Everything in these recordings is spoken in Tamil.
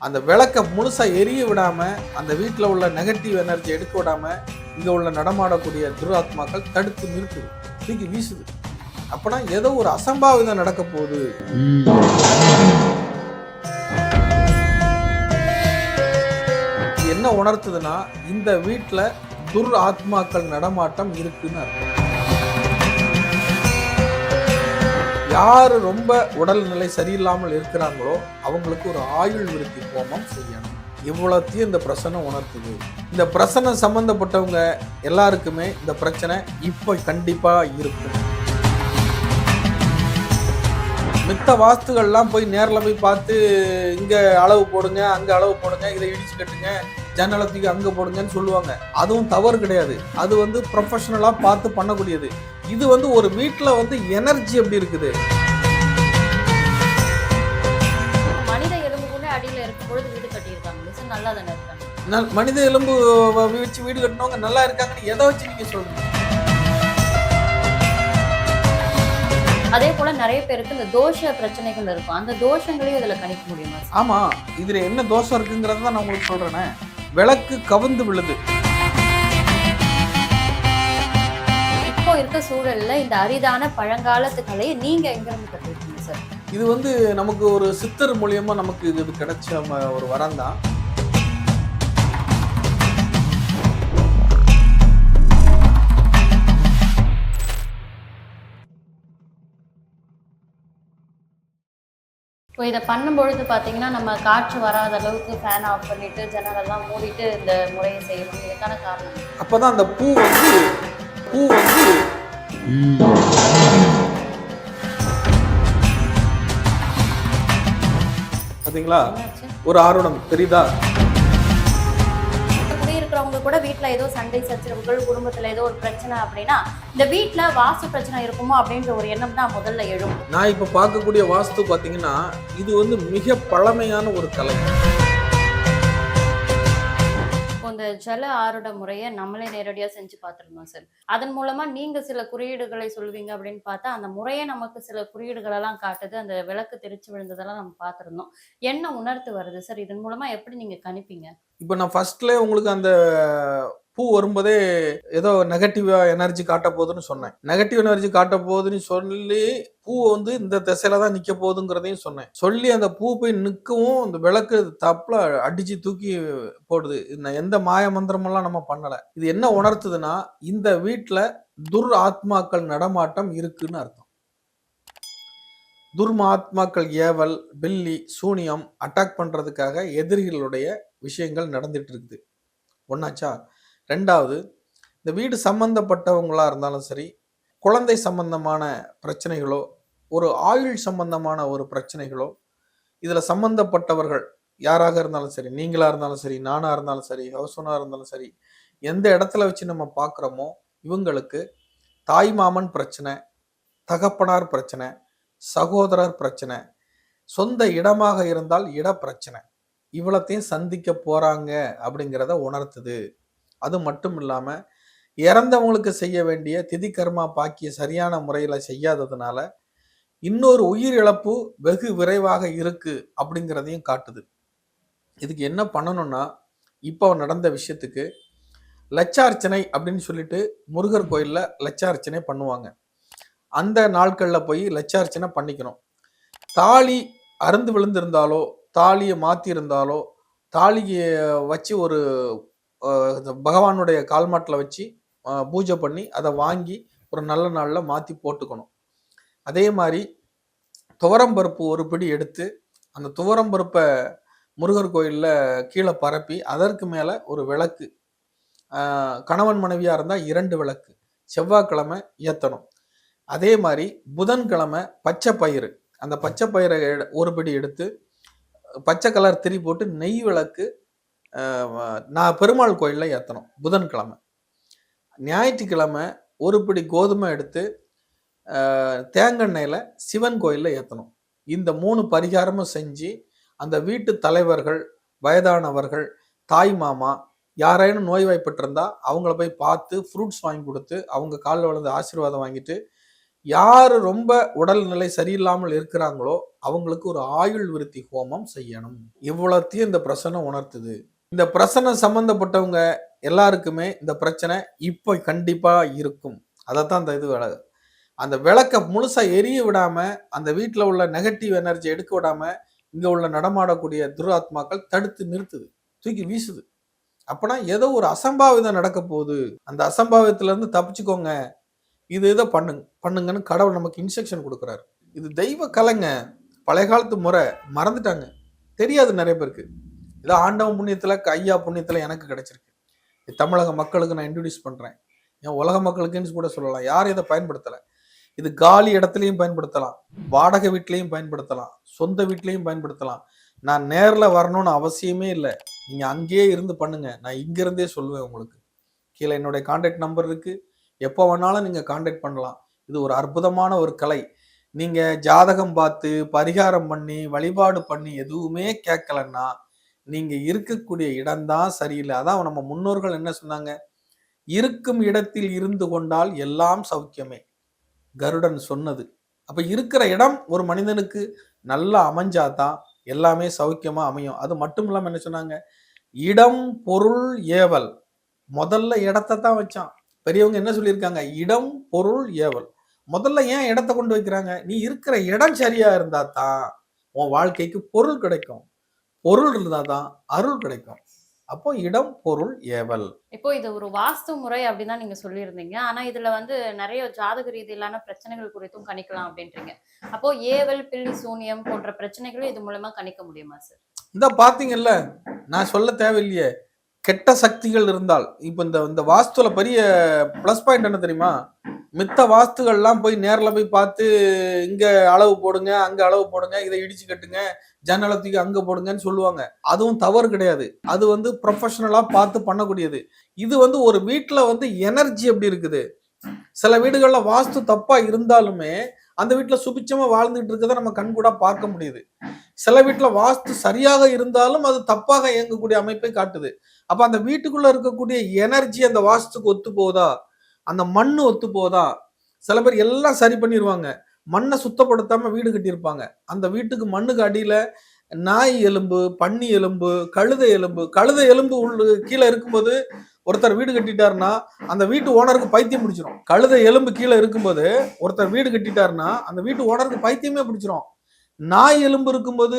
அந்த விளக்க முழுசா எரிய விடாம, அந்த வீட்டில் உள்ள நெகட்டிவ் எனர்ஜி எடுக்க விடாம, இங்க உள்ள நடமாடக்கூடிய துராத்மாக்கள் தடுத்து நிறுத்துது, தூக்கி வீசுது. அப்பனா ஏதோ ஒரு அசம்பாவிதம் நடக்க போகுது. என்ன உணர்த்துதுன்னா, இந்த வீட்டில் துர் ஆத்மாக்கள் நடமாட்டம் இருக்குன்னு அர்த்தம். யாரு ரொம்ப உடல்நிலை சரியில்லாமல் இருக்கிறாங்களோ அவங்களுக்கு ஒரு ஆயுள் விருத்தி ஹோமம் செய்யணும். இவ்வளோத்தையும் இந்த பிரச்சனை உணர்த்துது. இந்த பிரச்சனை சம்பந்தப்பட்டவங்க எல்லாருக்குமே இந்த பிரச்சனை இப்போ கண்டிப்பா இருக்கும். மித்த வாஸ்துகள்லாம் போய் நேரில் போய் பார்த்து இங்க அளவு போடுங்க, அங்க அளவு போடுங்க, இதை இடிச்சு கட்டுங்க, ஜன்னலத்துக்கு அங்க போடுங்கன்னு சொல்லுவாங்க. அதுவும் தவறு கிடையாது. அது ப்ரொஃபஷனலா பார்த்து பண்ணக்கூடியது. இது ஒரு வீட்டில் எனர்ஜி எப்படி இருக்குது. மனித எலும்பு கூட அடியில் இருக்கும்பொழுது வீடு கட்டியிருக்காங்க, நல்லா தானே இருக்காங்க. மனித எலும்பு வச்சு வீடு கட்டினவங்க நல்லா இருக்காங்கன்னு எதை வச்சு நீங்க சொல்றீங்க? அதே போல நிறைய பேருக்கு இந்த தோஷ பிரச்சனைகள் இருக்கும். அந்த தோஷங்களையும் இதுல கணிக்க முடியுமா? ஆமா, இதுல என்ன தோஷம் இருக்குங்கிறத நான் உங்களுக்கு சொல்றேனே. விளக்கு கவுந்து விழுது. இப்போ இருக்க சூழல்ல இந்த அரிதான பழங்காலத்து கலையை நீங்க எங்க இருந்து கற்றுக்கிட்டீங்க சார்? இது நமக்கு ஒரு சித்தர் மூலியமா நமக்கு இது கிடைச்ச ஒரு வரம் தான். இப்போ இதை பண்ணும்பொழுது பார்த்தீங்கன்னா நம்ம காற்று வராத அளவுக்கு ஃபேன் ஆஃப் பண்ணிட்டு ஜன்னலெல்லாம் மூடிட்டு இந்த முறையை செய்யணும். இதுக்கான காரணம் அப்பதான் அந்த பூ பாத்தீங்களா, ஒரு ஆர்வம் தெரியுதா? குடியிருக்கிறவங்க கூட வீட்டுல ஏதோ சண்டை சச்சரவுகள், குடும்பத்துல ஏதோ ஒரு பிரச்சனை அப்படின்னா இந்த வீட்டுல வாஸ்து பிரச்சனை இருக்குமோ அப்படின்ற ஒரு எண்ணம் தான் முதல்ல எழும். நான் இப்ப பார்க்கக்கூடிய வாஸ்து பாத்தீங்கன்னா இது மிக பழமையான ஒரு கலை. இந்த ஜல ஆருட முறையை நம்மளே நேரடியா செஞ்சு பார்த்துருந்தோம் சார். அதன் மூலமா நீங்க சில குறியீடுகளை சொல்வீங்க அப்படின்னு பார்த்தா அந்த முறையே நமக்கு சில குறியீடுகள் எல்லாம் காட்டுது. அந்த விளக்கு தெரிச்சு விழுந்ததெல்லாம் நம்ம பார்த்துருந்தோம். என்ன உணர்த்து வருது சார்? இதன் மூலமா எப்படி நீங்க கணிப்பீங்க? இப்போ நான் ஃபர்ஸ்ட்ல உங்களுக்கு அந்த பூ வரும்போதே ஏதோ நெகட்டிவா எனர்ஜி காட்ட போகுதுன்னு சொன்னேன். நெகட்டிவ் எனர்ஜி காட்ட போகுதுன்னு சொல்லி பூ இந்த திசையில தான் நிக்க போகுதுங்கிறதையும் சொன்னேன். சொல்லி அந்த பூ போய் நிற்கவும் அந்த விளக்கு தப்புல அடிச்சு தூக்கி போடுது. எந்த மாய மந்திரமெல்லாம் நம்ம பண்ணல. இது என்ன உணர்த்துதுன்னா, இந்த வீட்டுல துர் ஆத்மாக்கள் நடமாட்டம் இருக்குன்னு அர்த்தம். துர்மாத்மாக்கள் ஏவல், பில்லி, சூனியம் அட்டாக் பண்றதுக்காக எதிரிகளுடைய விஷயங்கள் நடந்துட்டு இருக்குது. ஒன்னாச்சா? ரெண்டாவது, இந்த வீடு சம்பந்தப்பட்டவங்களா இருந்தாலும் சரி, குழந்தை சம்பந்தமான பிரச்சனைகளோ, ஒரு ஆயுள் சம்பந்தமான ஒரு பிரச்சனைகளோ, இதுல சம்பந்தப்பட்டவர்கள் யாராக இருந்தாலும் சரி, நீங்களா இருந்தாலும் சரி, நானா இருந்தாலும் சரி, ஹவுஸ் ஓனரா இருந்தாலும் சரி, எந்த இடத்துல வச்சு நம்ம பார்க்குறோமோ இவங்களுக்கு தாய் மாமன் பிரச்சனை, தகப்பனார் பிரச்சனை, சகோதரர் பிரச்சனை, சொந்த இடமாக இருந்தால் இட பிரச்சனை, இவ்வளத்தையும் சந்திக்க போறாங்க அப்படிங்கிறத உணர்த்துது. அது மட்டும் இல்லாம இறந்தவங்களுக்கு செய்ய வேண்டிய திதி கர்மா பாக்கிய சரியான முறையில செய்யாததுனால இன்னொரு உயிர் இழப்பு வெகு விரைவாக இருக்கு அப்படிங்கிறதையும் காட்டுது. இதுக்கு என்ன பண்ணணும்னா, இப்போ நடந்த விஷயத்துக்கு லட்சார்ச்சனை அப்படின்னு சொல்லிட்டு முருகர் கோயில்ல லட்சார்ச்சனை பண்ணுவாங்க. அந்த நாட்கள்ல போய் லட்சார்ச்சனை பண்ணிக்கணும். தாலி அருந்து விழுந்திருந்தாலோ, தாலியை மாத்தி இருந்தாலோ, தாலியை வச்சு ஒரு பகவானுடைய கால்மாட்டில் வச்சு பூஜை பண்ணி அதை வாங்கி ஒரு நல்ல நாளில் மாற்றி போட்டுக்கணும். அதே மாதிரி துவரம்பருப்பு ஒரு பிடி எடுத்து அந்த துவரம்பருப்பை முருகர் கோயிலில் கீழே பரப்பி அதற்கு மேலே ஒரு விளக்கு, கணவன் மனைவியாக இருந்தால் 2 விளக்கு செவ்வாய்க்கிழமை ஏற்றணும். அதே மாதிரி புதன்கிழமை பச்சை பயிறு, அந்த பச்சை பயிரை ஒரு பிடி எடுத்து பச்சை கலர் திரி போட்டு நெய் விளக்கு நான் பெருமாள் கோயிலில் ஏற்றணும் புதன்கிழமை. ஞாயிற்றுக்கிழமை ஒரு பிடி கோதுமை எடுத்து தேங்கெண்ணெயில் சிவன் கோயிலில் ஏற்றணும். இந்த 3 பரிகாரமும் செஞ்சு அந்த வீட்டு தலைவர்கள், வயதானவர்கள், தாய் மாமா யாரேனும் நோய்வாய்ப்பட்டிருந்தா அவங்கள போய் பார்த்து ஃப்ரூட்ஸ் வாங்கி கொடுத்து அவங்க காலில் விழுந்து ஆசீர்வாதம் வாங்கிட்டு யாரு ரொம்ப உடல்நிலை சரியில்லாமல் இருக்கிறாங்களோ அவங்களுக்கு ஒரு ஆயுள் விருத்தி ஹோமம் செய்யணும். இவ்வளத்தையும் இந்த பிரசனம் உணர்த்துது. இந்த பிரசனம் சம்பந்தப்பட்டவங்க எல்லாருக்குமே இந்த பிரச்சனை இப்ப கண்டிப்பா இருக்கும். அதைத்தான் இந்த இது அந்த விளக்க முழுசா எரிய விடாம, அந்த வீட்டுல உள்ள நெகட்டிவ் எனர்ஜி எடுக்க விடாம, இங்க உள்ள நடமாடக்கூடிய துராத்மாக்கள் தடுத்து நிறுத்துது, தூக்கி வீசுது. அப்பனா ஏதோ ஒரு அசம்பாவிதம் நடக்க போகுது, அந்த அசம்பாவிதத்துல இருந்து தப்பிச்சுக்கோங்க, இதை பண்ணுங்கன்னு கடவுள் நமக்கு இன்ஸ்ட்ரக்ஷன் கொடுக்குறாரு. இது தெய்வ கலைங்க. பழைய காலத்து முறை மறந்துட்டாங்க, தெரியாது நிறைய பேருக்கு. இதை ஆண்டவன் புண்ணியத்துல ஐயா புண்ணியத்துல எனக்கு கிடைச்சிருக்கு. தமிழக மக்களுக்கு நான் இன்ட்ரடியூஸ் பண்றேன். ஏன் உலக மக்களுக்குன்னு கூட சொல்லலாம். யாரும் இதை பயன்படுத்தலை. இது காலி இடத்துலையும் பயன்படுத்தலாம், வாடகை வீட்லையும் பயன்படுத்தலாம், சொந்த வீட்லையும் பயன்படுத்தலாம். நான் நேரில் வரணும்னு அவசியமே இல்லை. நீங்க அங்கேயே இருந்து பண்ணுங்க. நான் இங்கிருந்தே சொல்லுவேன் உங்களுக்கு. கீழே என்னுடைய கான்டாக்ட் நம்பர் இருக்கு. எப்போ வேணாலும் நீங்க கான்டாக்ட் பண்ணலாம். இது ஒரு அற்புதமான ஒரு கலை. நீங்க ஜாதகம் பார்த்து பரிகாரம் பண்ணி வழிபாடு பண்ணி எதுவுமே கேட்கலன்னா நீங்க இருக்கக்கூடிய இடம்தான் சரியில்லை. அதான் நம்ம முன்னோர்கள் என்ன சொன்னாங்க, இருக்கும் இடத்தில் இருந்து கொண்டால் எல்லாம் சௌக்கியமே, கருடன் சொன்னது. அப்ப இருக்கிற இடம் ஒரு மனிதனுக்கு நல்லா அமைஞ்சாதான் எல்லாமே சௌக்கியமா அமையும். அது மட்டும் இல்லாம என்ன சொன்னாங்க, இடம் பொருள் ஏவல். முதல்ல இடத்தை தான் வச்சான். பெரியவங்க என்ன சொல்லியிருக்காங்க, இடம் பொருள் ஏவல். முதல்ல ஏன் இடத்தை கொண்டு வைக்கிறாங்க, நீ இருக்கிற இடம் சரியா இருந்தா தான் உன் வாழ்க்கைக்கு பொருள் கிடைக்கும், பொருள் இருந்தா தான் அருள் கிடைக்கும். அப்போ இடம் பொருள் ஏவல். இப்போ இது ஒரு வாஸ்து முறை அப்படின்னு தான் நீங்க சொல்லியிருந்தீங்க. ஆனா இதுல வந்து நிறைய ஜாதக ரீதியிலான பிரச்சனைகள் குறித்தும் கணிக்கலாம் அப்படின்றீங்க. அப்போ ஏவல், பில்லி, சூனியம் போன்ற பிரச்சனைகளும் இது மூலமா கணிக்க முடியுமா சார்? இந்த பாத்தீங்கல்ல, நான் சொல்ல தேவையில்லையே, கெட்ட சக்திகள் இருந்தால் இப்ப இந்த வாஸ்துல பெரிய பிளஸ் பாயிண்ட் என்ன தெரியுமா, மித்த வாஸ்துகள்லாம் போய் நேர்ல போய் பார்த்து இங்க அளவு போடுங்க, அங்க அளவு போடுங்க, இதை இடிச்சு கட்டுங்க, ஜன்னலத்துக்கு அங்க போடுங்கன்னு சொல்லுவாங்க. அதுவும் தவறு கிடையாது. அது ப்ரொஃபஷனலா பார்த்து பண்ணக்கூடியது. இது ஒரு வீட்டுல எனர்ஜி எப்படி இருக்குது, சில வீடுகள்ல வாஸ்து தப்பா இருந்தாலுமே அந்த வீட்டுல சுபிச்சமா வாழ்ந்துட்டு இருக்கிறத நம்ம கண்கூட பார்க்க முடியுது. சில வீட்டுல வாஸ்து சரியாக இருந்தாலும் அது தப்பாக இயங்கக்கூடிய அமைப்பை காட்டுது. அப்ப அந்த வீட்டுக்குள்ள இருக்கக்கூடிய எனர்ஜி அந்த வாஸ்துக்கு ஒத்து போகுதா, அந்த மண்ணு ஒத்து போதா. சில பேர் எல்லாம் சரி பண்ணிடுவாங்க, மண்ணை சுத்தப்படுத்தாம வீடு கட்டியிருப்பாங்க. அந்த வீட்டுக்கு மண்ணுக்கு அடியில நாய் எலும்பு, பன்னி எலும்பு, கழுதை எலும்பு கீழே இருக்கும்போது ஒருத்தர் வீடு கட்டிட்டாருன்னா அந்த வீட்டு ஓனருக்கு பைத்தியம் பிடிச்சிரும். கழுதை எலும்பு கீழே இருக்கும்போது ஒருத்தர் வீடு கட்டிட்டாருன்னா அந்த வீட்டு ஓனருக்கு பைத்தியமே பிடிச்சிரும். நாய் எலும்பு இருக்கும்போது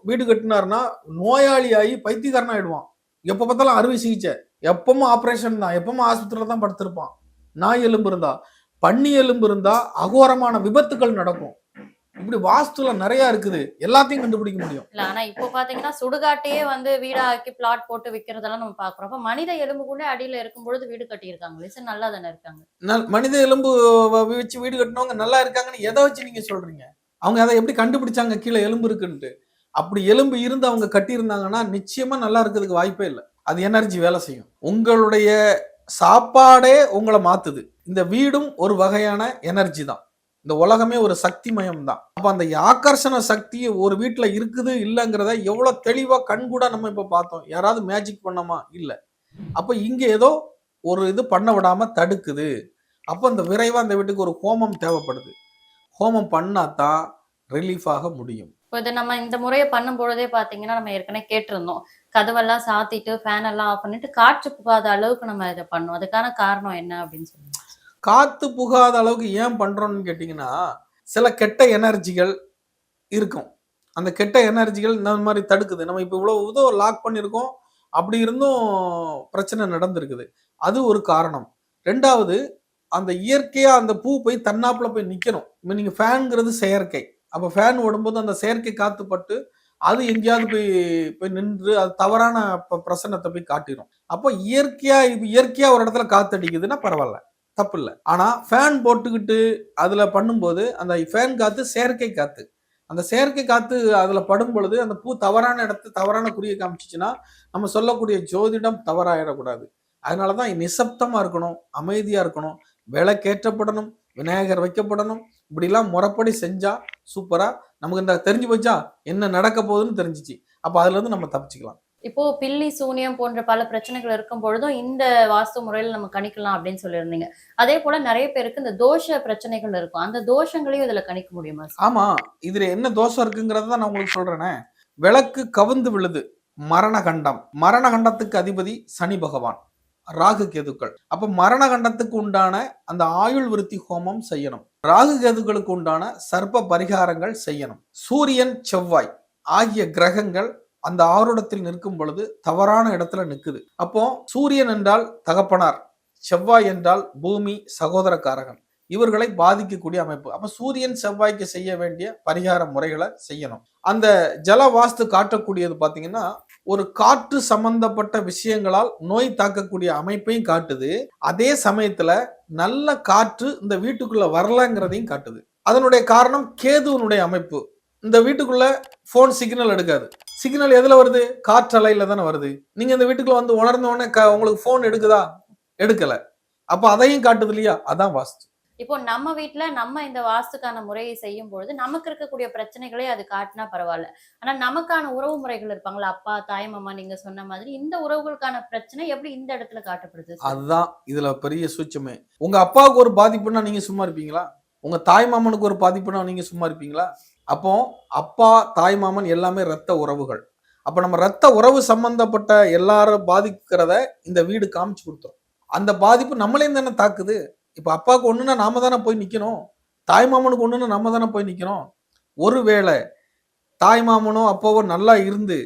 வீடு கட்டினாருன்னா நோயாளி ஆகி பைத்தியக்காரன் ஆயிடுவான். எப்ப பார்த்தாலும் அறுவை சிகிச்சை, எப்பவும் ஆபரேஷன் தான், எப்பவும் ஆஸ்பத்திரியில தான் படுத்திருப்பான். நாய் எலும்பு இருந்தா, பன்னி எலும்பு இருந்தா அகோரமான விபத்துக்கள் நடக்கும். இப்படி வாஸ்துல நிறைய இருக்குது, எல்லாத்தையும் கண்டுபிடிக்க முடியும். இல்ல ஆனா இப்போ பாத்தீங்கன்னா சுடுகாட்டையே வீடாக்கி பிளாட் போட்டு விக்கிறதெல்லாம் நம்ம பாக்குறோம். அப்ப மனித எலும்புக்குள்ளே அடியில இருக்கும் பொழுது வீடு கட்டியிருக்காங்களே சார், நல்லா தானே இருக்காங்க. மனித எலும்பு வச்சு வீடு கட்டினவங்க நல்லா இருக்காங்கன்னு எதை வச்சு நீங்க சொல்றீங்க? அவங்க அதை எப்படி கண்டுபிடிச்சாங்க கீழே எலும்பு இருக்குன்ட்டு? அப்படி எலும்பு இருந்து அவங்க கட்டி இருந்தாங்கன்னா நிச்சயமா நல்லா இருக்கிறதுக்கு வாய்ப்பே இல்லை. அது எனர்ஜி வேலை செய்யும். உங்களுடைய சாப்பாடே உங்களை மாத்துது. இந்த வீடும் ஒரு வகையான எனர்ஜி தான். இந்த உலகமே ஒரு சக்தி மயம் தான். அப்ப அந்த ஆகர்ஷண சக்தி ஒரு வீட்டுல இருக்குது இல்லைங்கிறத எவ்வளவு தெளிவா கண்கூட நம்ம இப்ப பார்த்தோம். யாராவது மேஜிக் பண்ணமா? இல்ல. அப்ப இங்க ஏதோ ஒரு இது பண்ண விடாம தடுக்குது. அப்ப அந்த விரைவா அந்த வீட்டுக்கு ஒரு ஹோமம் தேவைப்படுது. ஹோமம் பண்ணாதான் ரிலீஃப் ஆக முடியும். இப்போ இதை நம்ம இந்த முறையை பண்ணும் பொழுதே பாத்தீங்கன்னா நம்ம ஏற்கனவே கேட்டிருந்தோம், கதவெல்லாம் சாத்திட்டு ஃபேன் எல்லாம் ஆஃப் பண்ணிட்டு காற்று புகாத அளவுக்கு நம்ம இதை பண்ணோம். அதுக்கான காரணம் என்ன அப்படின்னு சொல்லுங்க. காத்து புகாத அளவுக்கு ஏன் பண்றோம்னு கேட்டீங்கன்னா, சில கெட்ட எனர்ஜிகள் இருக்கும். அந்த கெட்ட எனர்ஜிகள் இந்த மாதிரி தடுக்குது. நம்ம இப்ப இவ்வளவு லாக் பண்ணியிருக்கோம், அப்படி இருந்தும் பிரச்சனை நடந்திருக்குது. அது ஒரு காரணம். ரெண்டாவது, அந்த இயற்கையா அந்த பூ போய் தன்னாப்புல போய் நிக்கணும். இப்ப நீங்க ஃபேன்ங்கிறது செயற்கை. அப்ப ஃபேன் ஓடும்போது அந்த செயற்கை காத்து பட்டு அது எங்கேயாவது போய் நின்று அது தவறான பிரசன்னத்தை போய் காட்டிடும். அப்போ இயற்கையா ஒரு இடத்துல காத்து அடிக்குதுன்னா பரவாயில்ல, தப்பு இல்லை. ஆனா ஃபேன் போட்டுக்கிட்டு அதுல பண்ணும்போது அந்த ஃபேன் காத்து செயற்கை காத்து, அந்த செயற்கை காத்து அதுல படும் பொழுது அந்த பூ தவறான இடத்து தவறான குறியை காமிச்சிச்சுன்னா நம்ம சொல்லக்கூடிய ஜோதிடம் தவறாயிடக்கூடாது. அதனாலதான் நிசப்தமா இருக்கணும், அமைதியா இருக்கணும், விளக்கேற்றப்படணும், விநாயகர் வைக்கப்படணும். இப்படிலாம் முறைப்படி செஞ்சா சூப்பரா நமக்கு இந்த தெரிஞ்சு போச்சா என்ன நடக்க போகுதுன்னு தெரிஞ்சிச்சு. அப்ப அதுல இருந்து நம்ம தப்பிச்சுக்கலாம். இப்போ பில்லி சூனியம் போன்ற பல பிரச்சனைகள் இருக்கும் பொழுதும் இந்த வாஸ்து முறையில நம்ம கணிக்கலாம் அப்படின்னு சொல்லியிருந்தீங்க. அதே போல நிறைய பேருக்கு இந்த தோஷ பிரச்சனைகள் இருக்கும். அந்த தோஷங்களையும் இதுல கணிக்க முடியுமா சார்? ஆமா. இதுல என்ன தோஷம் இருக்குங்கிறத தான் நான் உங்களுக்கு சொல்றேனே. விளக்கு கவுந்து விழுது. மரணகண்டம். மரணகண்டத்துக்கு அதிபதி சனி பகவான். ராகு கேதுக்கள். அப்ப மரணகண்டத்துக்கு உண்டான அந்த ஆயுள் விருத்தி ஹோமம் செய்யணும். ராகு கேதுக்களுக்கு உண்டான சர்ப்ப பரிகாரங்கள் செய்யணும். சூரியன், செவ்வாய் ஆகிய கிரகங்கள் அந்த ஆருடத்தில் நிற்கும் பொழுது தவறான இடத்துல நிக்குது. அப்போ சூரியன் என்றால் தகப்பனார், செவ்வாய் என்றால் பூமி சகோதரக்காரகன், இவர்களை பாதிக்கக்கூடிய அமைப்பு. அப்ப சூரியன் செவ்வாய்க்கு செய்ய வேண்டிய பரிகார முறைகளை செய்யணும். அந்த ஜல வாஸ்து காட்டக்கூடியது பாத்தீங்கன்னா ஒரு காற்று சம்பந்தப்பட்ட விஷயங்களால் நோய் தாக்கக்கூடிய அமைப்பையும் காட்டுது. அதே சமயத்துல நல்ல காற்று இந்த வீட்டுக்குள்ள வரலங்கிறதையும் காட்டுது. அதனுடைய காரணம் கேதுவனுடைய அமைப்பு. இந்த வீட்டுக்குள்ள போன் சிக்னல் எடுக்காது. சிக்னல் எதுல வருது? காற்றலையில தானே வருது. நீங்க இந்த வீட்டுக்குள்ள வந்து உணர்ந்த உடனே உங்களுக்கு போன் எடுக்குதா? எடுக்கல. அப்ப அதையும் காட்டுது இல்லையா? அதான் வாஸ்து. இப்போ நம்ம வீட்ல நம்ம இந்த வாஸ்துக்கான முறையை செய்யும் பொழுது நமக்கு இருக்கக்கூடிய பிரச்சனைகளே அது காட்டினா பரவாயில்ல. ஆனா நமக்கான உறவு முறைகள் இருப்பாங்கல்ல, அப்பா, தாய், மாமா நீங்க சொன்ன மாதிரி இந்த உறவுகளுக்கான பிரச்சனை எப்படி இந்த இடத்துல காட்டப்படுது சார்? அதுதான் இதுல பெரிய சூட்சமே. உங்க அப்பாவுக்கு ஒரு பாதிப்புன்னா நீங்க சும்மா இருப்பீங்களா? உங்க தாய் மாமனுக்கு ஒரு பாதிப்புன்னா நீங்க சும்மா இருப்பீங்களா? அப்போ அப்பா, தாய் மாமன் எல்லாமே ரத்த உறவுகள். அப்ப நம்ம ரத்த உறவு சம்பந்தப்பட்ட எல்லாரும் பாதிக்கிறத இந்த வீடு காமிச்சு கொடுத்துரும். அந்த பாதிப்பு நம்மளையும் தானே தாக்குது. இப்ப அப்பாவுக்கு ஒண்ணுன்னா நாம தானே போய் நிக்கணும். தாய் மாமனுக்கு ஒண்ணுன்னா நம்ம தானே போய் நிக்கணும். ஒருவேளை தாய் மாமனோ அப்பாவோ நல்லா இருந்து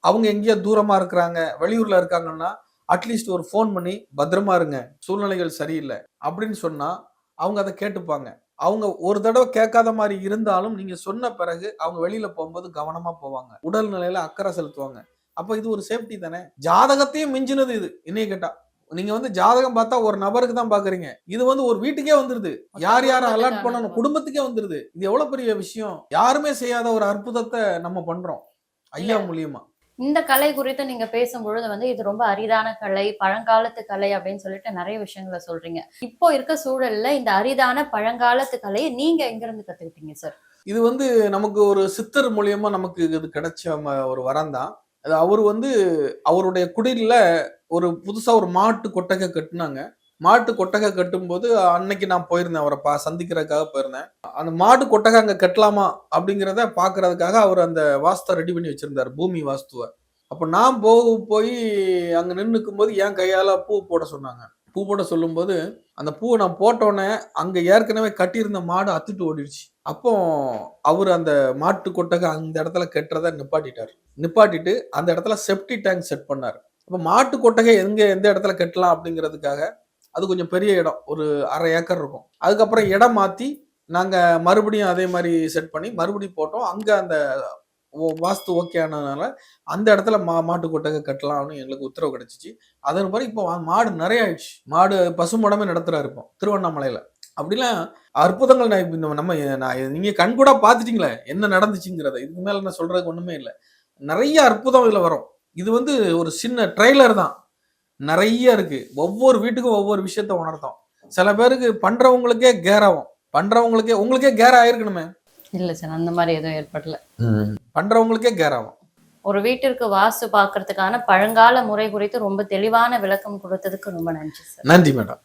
அவங்க எங்கேயோ தூரமா இருக்கிறாங்க, வெளியூர்ல இருக்காங்கன்னா அட்லீஸ்ட் ஒரு ஃபோன் பண்ணி பத்திரமா இருங்க, சூழ்நிலைகள் சரியில்லை அப்படின்னு சொன்னா அவங்க அதை கேட்டுப்பாங்க. அவங்க ஒரு தடவை கேட்காத மாதிரி இருந்தாலும் நீங்க சொன்ன பிறகு அவங்க வெளியில போகும்போது கவனமா போவாங்க, உடல் நிலையில அக்கறை செலுத்துவாங்க. அப்ப இது ஒரு சேஃப்டி தானே. ஜாதகத்தையும் மிஞ்சினது இது. என்னைய கேட்டா நீங்க வந்து ஜாதகம் பார்த்தா ஒரு நபருக்கு தான் பாக்குறீங்க, இது வந்து ஒரு வீட்டுக்கே வந்துருது. யார் யாரை அலர்ட் பண்ணணும், குடும்பத்துக்கே வந்துருது. இது எவ்வளவு பெரிய விஷயம். யாருமே செய்யாத ஒரு அற்புதத்தை நம்ம பண்றோம் ஐயா மூலியமா. இந்த கலை குறித்து நீங்க பேசும்பொழுது வந்து இது ரொம்ப அரிதான கலை, பழங்காலத்து கலை அப்படின்னு சொல்லிட்டு நிறைய விஷயங்களை சொல்றீங்க. இப்போ இருக்க சூழல்ல இந்த அரிதான பழங்காலத்து கலையை நீங்க எங்க இருந்து கத்துக்கிட்டீங்க சார்? இது வந்து நமக்கு ஒரு சித்தர் மூலியமா நமக்கு இது கிடைச்ச ஒரு வரம் தான். அது அவர் வந்து அவருடைய குடில்ல ஒரு புதுசா ஒரு மாட்டு கொட்டகை கட்டுனாங்க. மாட்டு கொட்டகை கட்டும்போது அன்னைக்கு நான் போயிருந்தேன், அவரை சந்திக்கிறதுக்காக போயிருந்தேன். அந்த மாடு கொட்டகை அங்க கட்டலாமா அப்படிங்கிறத பாக்குறதுக்காக அவர் அந்த வாஸ்துவை ரெடி பண்ணி வச்சிருந்தார், பூமி வாஸ்துவை. அப்ப நான் போய் அங்க நின்னுக்கும் போது என் கையால பூ போட சொன்னாங்க. பூ போட சொல்லும்போது அந்த பூவை நான் போட்டோன்னே அங்க ஏற்கனவே கட்டியிருந்த மாடு அத்துட்டு ஓடிடுச்சு. அப்போ அவர் அந்த மாட்டு கொட்டகை அந்த இடத்துல கட்டுறத நிப்பாட்டிட்டு அந்த இடத்துல செப்டி டேங்க் செட் பண்ணார். அப்ப மாட்டு கொட்டகை எந்த இடத்துல கட்டலாம் அப்படிங்கிறதுக்காக அது கொஞ்சம் பெரிய இடம், ஒரு 1/2 ஏக்கர் இருக்கும். அதுக்கப்புறம் இடம் மாத்தி நாங்க மறுபடியும் அதே மாதிரி செட் பண்ணி மறுபடியும் போட்டோம். அங்க அந்த வாஸ்து ஓகே ஆனதுனால அந்த இடத்துல மாட்டு கொட்டகை கட்டலாம்னு எங்களுக்கு உத்தரவு கிடைச்சிச்சு. அதன் பிறகு இப்போ மாடு நிறைய ஆயிடுச்சு. மாடு பசுமடமே நடத்துறாரு இப்போ திருவண்ணாமலையில. அப்படிலாம் அற்புதங்கள் நீங்க கண்கூடா பாத்துட்டீங்களே என்ன நடந்துச்சுங்கிறத. இதுக்கு மேல என்ன சொல்றதுக்கு ஒண்ணுமே இல்லை. நிறைய அற்புதம் இதுல வரும். இது வந்து ஒரு சின்ன ட்ரெய்லர் தான், நிறைய இருக்கு. ஒவ்வொரு வீட்டுக்கும் ஒவ்வொரு விஷயத்த உணர்த்தோம். சில பேருக்கு பண்றவங்களுக்கே கேராகும், உங்களுக்கே கேர் ஆயிருக்கணுமே. இல்ல சார், அந்த மாதிரி எதுவும் ஏற்படல. பண்றவங்களுக்கே கேராகும். ஒரு வீட்டிற்கு வாஸ்து பார்க்கறதுக்கான பழங்கால முறை குறித்து ரொம்ப தெளிவான விளக்கம் கொடுத்ததுக்கு ரொம்ப நன்றி சார். நன்றி மேடம்.